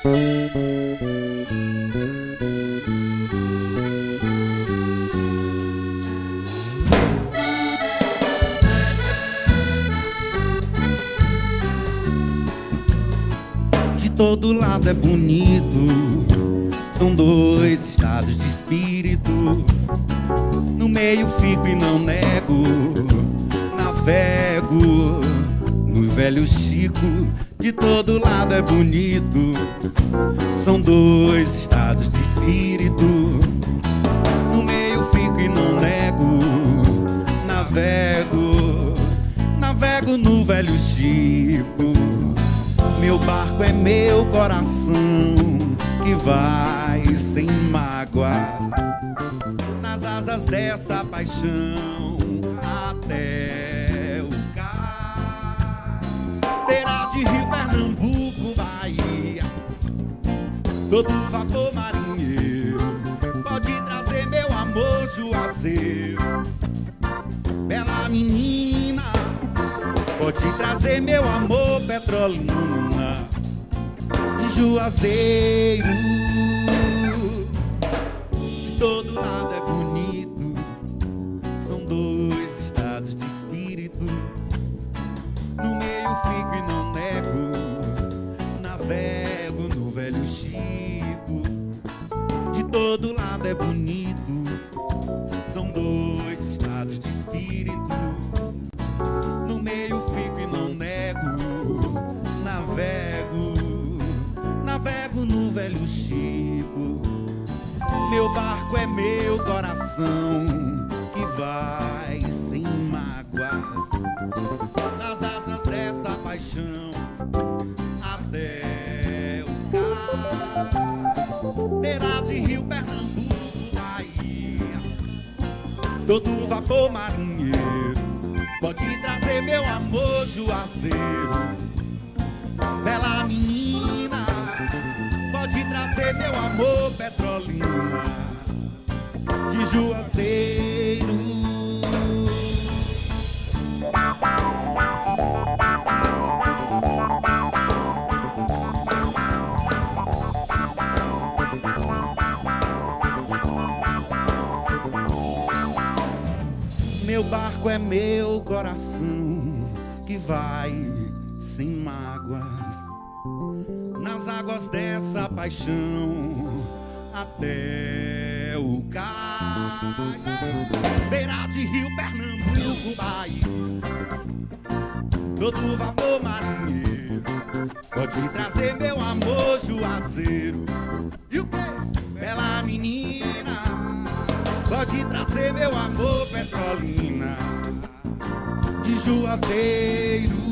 De todo lado é bonito, são dois estados de espírito. No meio fico e não nego, navego no velho Chico. De todo lado é bonito, são dois estados de espírito. No meio fico e não nego, navego no velho Chico. Meu barco é meu coração que vai sem mágoa, nas asas dessa paixão até o cais. Beira de Rio, Pernambuco, Bahia, todo vapor marinheiro pode trazer meu amor Juazeiro. Bela menina, pode trazer meu amor Petrolina de Juazeiro. De todo lado é bonito, são dois estados de espírito. No meio fico e não nego, navego no velho Chico. De todo lado é bonito, são dois estados de espírito. No meio fico e não nego, navego no velho Chico. Meu barco é meu coração que vai sem mágoas, nas asas dessa paixão até o cais. Beira de Rio, Pernambuco, Bahia, todo vapor marinheiro pode trazer meu amor Juazeiro. Bela menina, pode trazer meu amor Petrolina de Juazeiro. Meu barco é meu coração que vai sem mágoas, nas águas dessa paixão até o cais. Beira de Rio, Pernambuco, Bahia, todo vapor marinheiro pode trazer meu amor Juazeiro. E o quê? Bela menina, pode trazer meu amor Petrolina de Juazeiro.